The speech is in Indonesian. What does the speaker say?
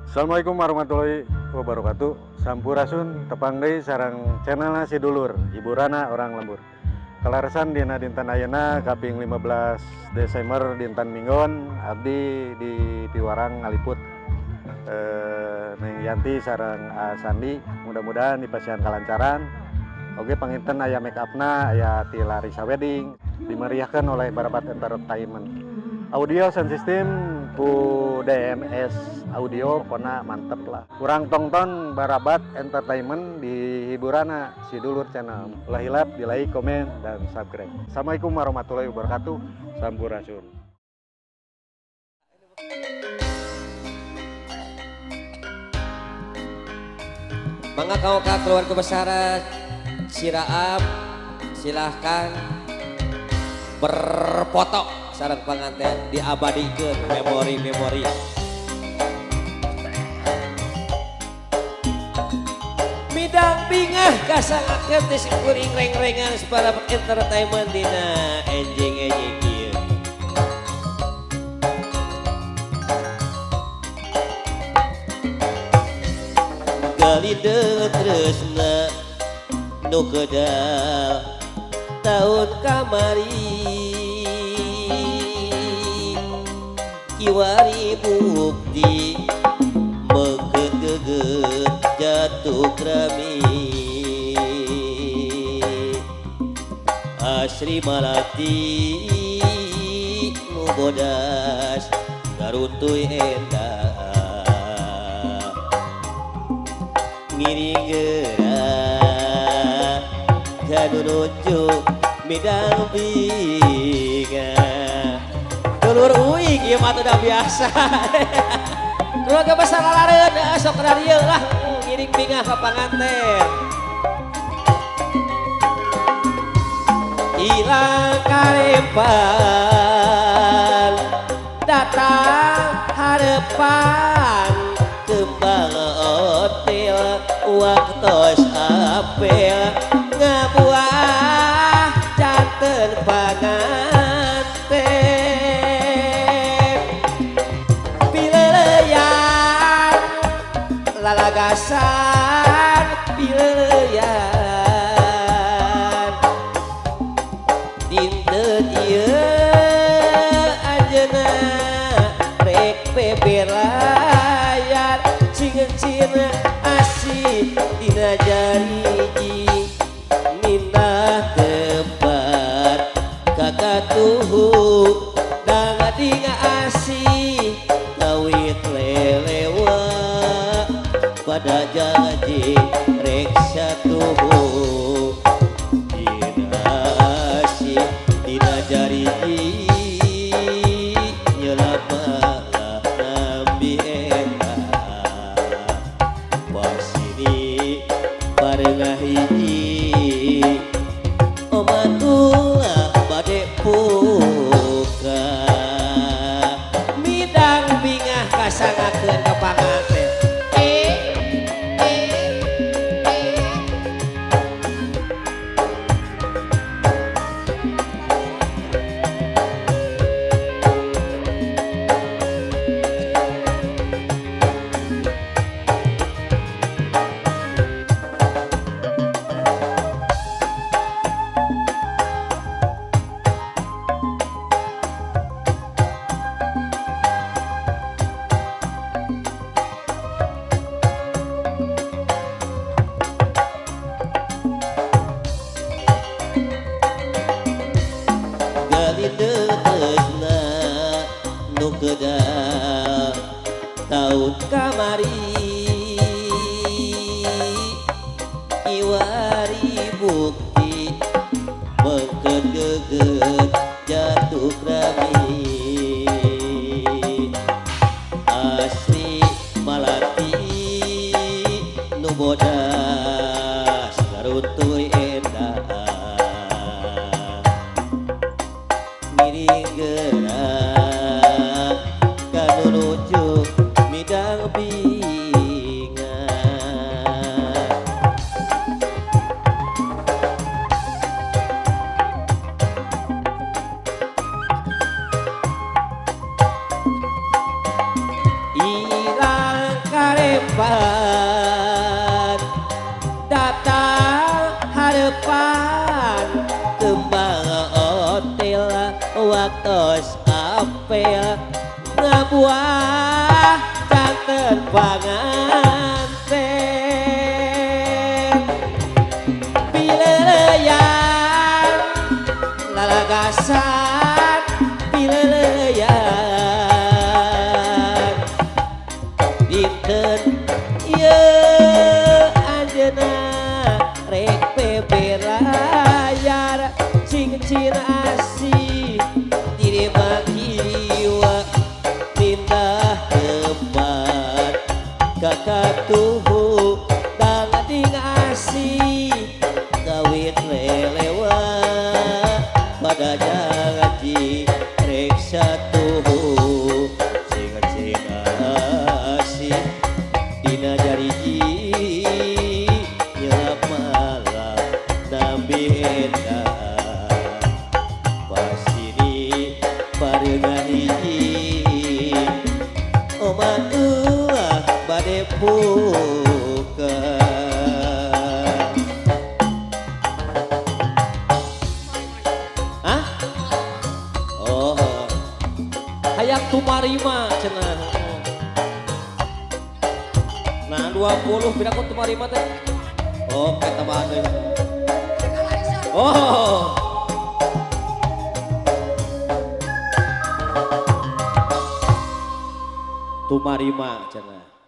Assalamualaikum warahmatullahi wabarakatuh. Sampurasun tepang deui sareng channelna Si Dulur, hiburana orang lembur. Kalaresan dina dinten ayeuna kaping 15 Desember dinten Minggon abdi di Piwarang ngaliput Neng Yanti sareng Sandi, mudah-mudahan dipasihan kalancaran. Oke, panginten aya make upna aya ti Larissa Wedding dimeriahkan oleh Barabat Entertainment. Audio sound system ku DMS audio pokoknya mantep lah. Kurang tonton Barabat Entertainment di hiburana Si Dulur channel. Ulah hilap di like, komen, dan subscribe. Assalamualaikum warahmatullahi wabarakatuh. Sampurasun. Mangga kau ka keluarga besar Siraam, silahkan berfoto sareng pengantin diabadikeun memori-memori. Midang bingah kasangakeun teh kuring reng-rengan para entertainment dina enjing-enjing kieu. Galide tresna nu kedal tahun kamari kiwari bukti menggeget jatuh krami Asri Malati nu bodas garuntuy endah ngiring gerak kanu nunjuk midang binga dulur uing ieu mah udah biasa keluarga besar lalareun sok kada dieu lah ngiring bingah ka panganten ilang karepan datang harapan kembang otil waktos apel ngabuah janten panganten pileleyan lalagasan pileleyan dinten ieu anjeunna rek bebelayar cing-cing asih dina jariji minah tempat kakatuhu dangadinga asih kawit lelewa pada janji rek satuhu dina asih dina jariji nyelamalah nambi enak wasini barengah hiji omantulah bade buka midang bingah kasangakeun ka panganten galide tresna nu kedal taun kamari iwari bukti menggeget jatuh krami Asri Malati nu bodas garuntuy endah miring gerak kanu nuju midang binga ilang harapan datang harapan kembang hotel waktu apel ngabuah janten panganten pileleyan lalagasan pileleyan dinten ye anjeuna rek beberayar sing cina asih diri makiwa pindah tempat kakatuhu tangading asih kawin lelewa pada janji rek satuhu sing cina asih dina jariji nyelap malam nambi endah pasini pareungan hiji oman ulah bade buka hah? Oh hayang tumarima cenah nah 20 beda ku tumarima teh oh kita bahas oh tumarima cenah